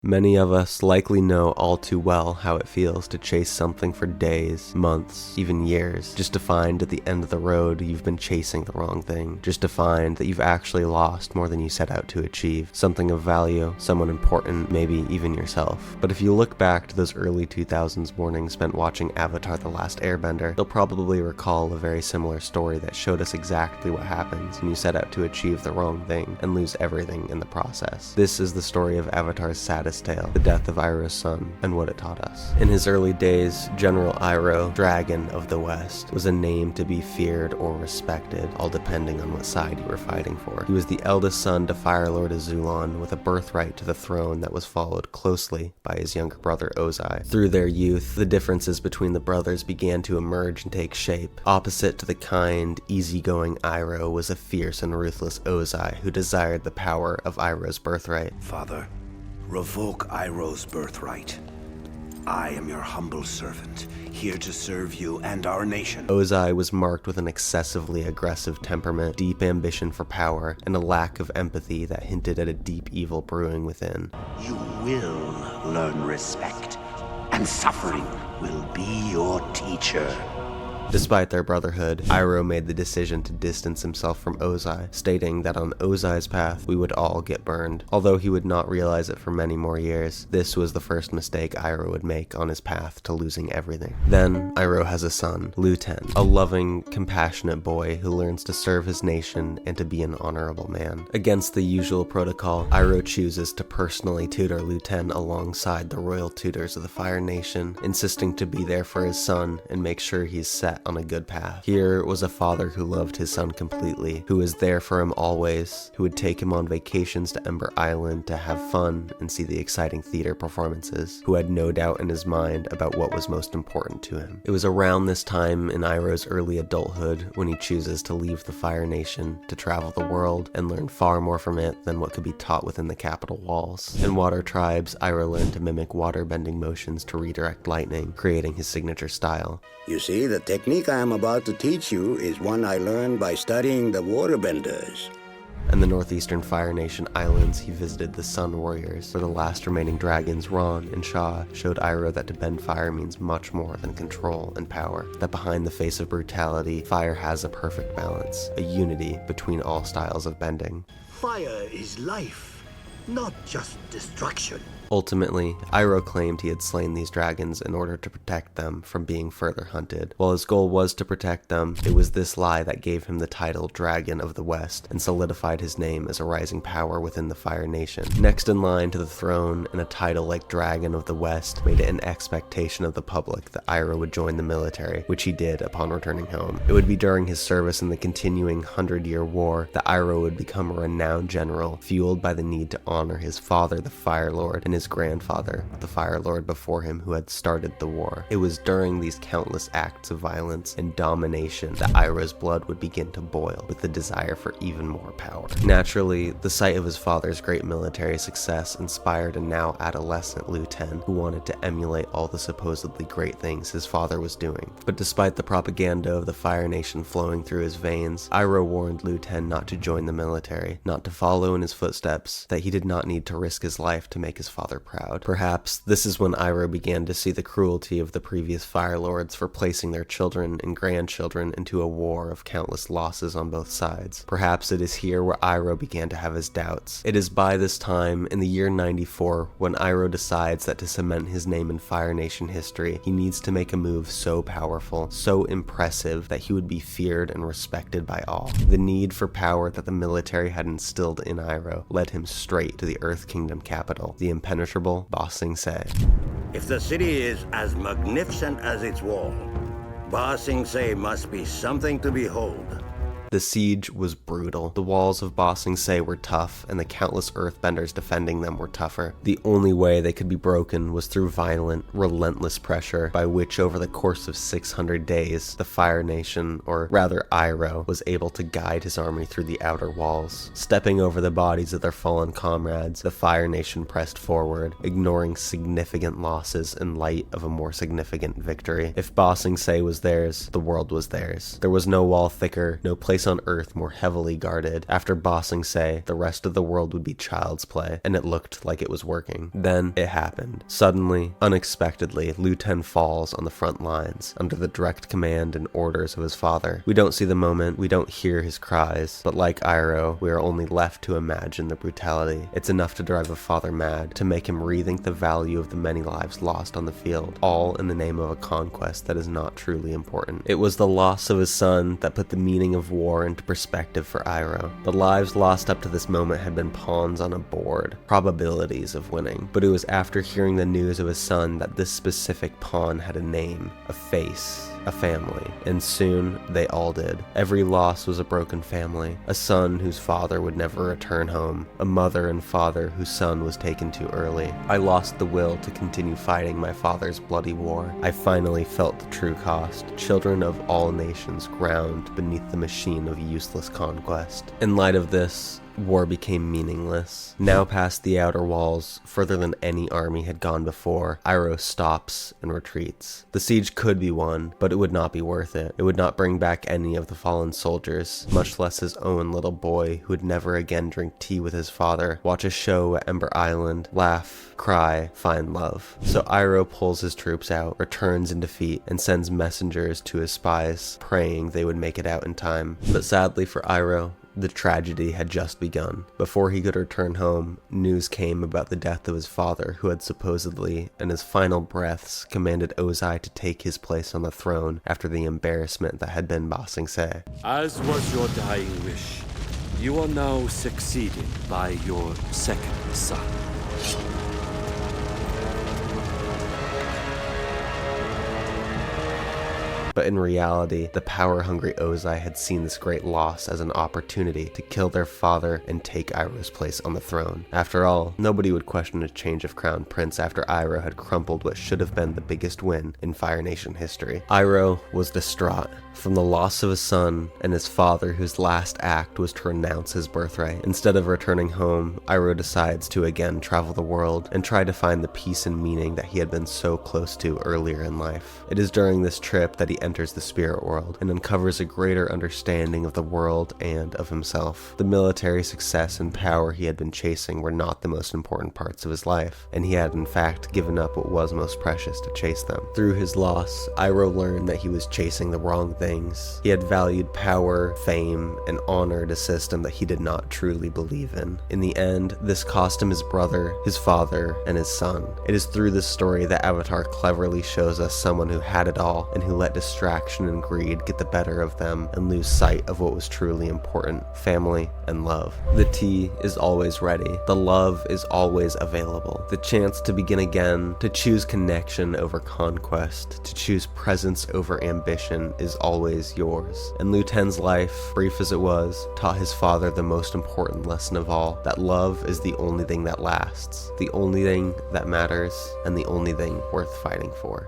Many of us likely know all too well how it feels to chase something for days, months, even years, just to find at the end of the road you've been chasing the wrong thing, just to find that you've actually lost more than you set out to achieve, something of value, someone important, maybe even yourself. But if you look back to those early 2000s mornings spent watching Avatar: The Last Airbender, you'll probably recall a very similar story that showed us exactly what happens when you set out to achieve the wrong thing and lose everything in the process. This is the story of Avatar's saddest tale, the death of Iroh's son, and what it taught us. In his early days, General Iroh, Dragon of the West, was a name to be feared or respected, all depending on what side you were fighting for. He was the eldest son to Fire Lord Azulon, with a birthright to the throne that was followed closely by his younger brother Ozai. Through their youth, the differences between the brothers began to emerge and take shape. Opposite to the kind, easygoing Iroh was a fierce and ruthless Ozai who desired the power of Iroh's birthright. Father, revoke Iroh's birthright. I am your humble servant, here to serve you and our nation. Ozai was marked with an excessively aggressive temperament, deep ambition for power, and a lack of empathy that hinted at a deep evil brewing within. You will learn respect, and suffering will be your teacher. Despite their brotherhood, Iroh made the decision to distance himself from Ozai, stating that on Ozai's path, we would all get burned. Although he would not realize it for many more years, this was the first mistake Iroh would make on his path to losing everything. Then, Iroh has a son, Lu Ten, a loving, compassionate boy who learns to serve his nation and to be an honorable man. Against the usual protocol, Iroh chooses to personally tutor Lu Ten alongside the royal tutors of the Fire Nation, insisting to be there for his son and make sure he's set on a good path. Here was a father who loved his son completely, who was there for him always, who would take him on vacations to Ember Island to have fun and see the exciting theater performances, who had no doubt in his mind about what was most important to him. It was around this time in Iroh's early adulthood when he chooses to leave the Fire Nation to travel the world and learn far more from it than what could be taught within the capital walls. In Water Tribes, Iroh learned to mimic water-bending motions to redirect lightning, creating his signature style. You see, the technique I am about to teach you is one I learned by studying the waterbenders. In the northeastern Fire Nation islands, he visited the Sun Warriors, where the last remaining dragons, Ron and Shaw, showed Iroh that to bend fire means much more than control and power, that behind the face of brutality, fire has a perfect balance, a unity between all styles of bending. Fire is life, not just destruction. Ultimately, Iroh claimed he had slain these dragons in order to protect them from being further hunted. While his goal was to protect them, it was this lie that gave him the title Dragon of the West and solidified his name as a rising power within the Fire Nation. Next in line to the throne, and a title like Dragon of the West made it an expectation of the public that Iroh would join the military, which he did upon returning home. It would be during his service in the continuing 100-Year War that Iroh would become a renowned general, fueled by the need to honor his father, the Fire Lord, and his grandfather, the Fire Lord before him, who had started the war. It was during these countless acts of violence and domination that Iroh's blood would begin to boil with the desire for even more power. Naturally, the sight of his father's great military success inspired a now adolescent Lu Ten, who wanted to emulate all the supposedly great things his father was doing. But despite the propaganda of the Fire Nation flowing through his veins, Iroh warned Lu Ten not to join the military, not to follow in his footsteps, that he did not need to risk his life to make his father proud. Perhaps this is when Iroh began to see the cruelty of the previous Fire Lords for placing their children and grandchildren into a war of countless losses on both sides. Perhaps it is here where Iroh began to have his doubts. It is by this time, in the year 94, when Iroh decides that to cement his name in Fire Nation history, he needs to make a move so powerful, so impressive, that he would be feared and respected by all. The need for power that the military had instilled in Iroh led him straight to the Earth Kingdom capital, the impenetrable Ba Sing Se. If the city is as magnificent as its wall, Ba Sing Se must be something to behold. The siege was brutal. The walls of Ba Sing Se were tough, and the countless earthbenders defending them were tougher. The only way they could be broken was through violent, relentless pressure, by which over the course of 600 days, the Fire Nation, or rather Iroh, was able to guide his army through the outer walls. Stepping over the bodies of their fallen comrades, the Fire Nation pressed forward, ignoring significant losses in light of a more significant victory. If Ba Sing Se was theirs, the world was theirs. There was no wall thicker, no place place on Earth more heavily guarded. After Ba Sing Se, the rest of the world would be child's play, and it looked like it was working. Then it happened. Suddenly, unexpectedly, Lu Ten falls on the front lines, under the direct command and orders of his father. We don't see the moment, we don't hear his cries, but like Iroh, we are only left to imagine the brutality. It's enough to drive a father mad, to make him rethink the value of the many lives lost on the field, all in the name of a conquest that is not truly important. It was the loss of his son that put the meaning of war into perspective for Iroh. The lives lost up to this moment had been pawns on a board, probabilities of winning, but it was after hearing the news of his son that this specific pawn had a name, a face, a family, and soon they all did. Every loss was a broken family, a son whose father would never return home, a mother and father whose son was taken too early. I lost the will to continue fighting my father's bloody war. I finally felt the true cost. Children of all nations ground beneath the machine of useless conquest. In light of this, war became meaningless. Now past the outer walls, further than any army had gone before, Iroh stops and retreats. The siege could be won, but it would not be worth it. It would not bring back any of the fallen soldiers, much less his own little boy who would never again drink tea with his father, watch a show at Ember Island, laugh, cry, find love. So Iroh pulls his troops out, returns in defeat, and sends messengers to his spies, praying they would make it out in time. But sadly for Iroh, the tragedy had just begun. Before he could return home, news came about the death of his father, who had supposedly, in his final breaths, commanded Ozai to take his place on the throne after the embarrassment that had been Ba Sing Se. As was your dying wish, you are now succeeded by your second son. But in reality, the power-hungry Ozai had seen this great loss as an opportunity to kill their father and take Iroh's place on the throne. After all, nobody would question a change of crown prince after Iroh had crumpled what should have been the biggest win in Fire Nation history. Iroh was distraught from the loss of his son and his father, whose last act was to renounce his birthright. Instead of returning home, Iroh decides to again travel the world and try to find the peace and meaning that he had been so close to earlier in life. It is during this trip that he enters the spirit world and uncovers a greater understanding of the world and of himself. The military success and power he had been chasing were not the most important parts of his life, and he had in fact given up what was most precious to chase them. Through his loss, Iroh learned that he was chasing the wrong things. He had valued power, fame, and honored a system that he did not truly believe in. In the end, this cost him his brother, his father, and his son. It is through this story that Avatar cleverly shows us someone who had it all and who let distraction and greed get the better of them and lose sight of what was truly important: family and love. The tea is always ready. The love is always available. The chance to begin again, to choose connection over conquest, to choose presence over ambition is always yours. And Lu Ten's life, brief as it was, taught his father the most important lesson of all, that love is the only thing that lasts, the only thing that matters, and the only thing worth fighting for.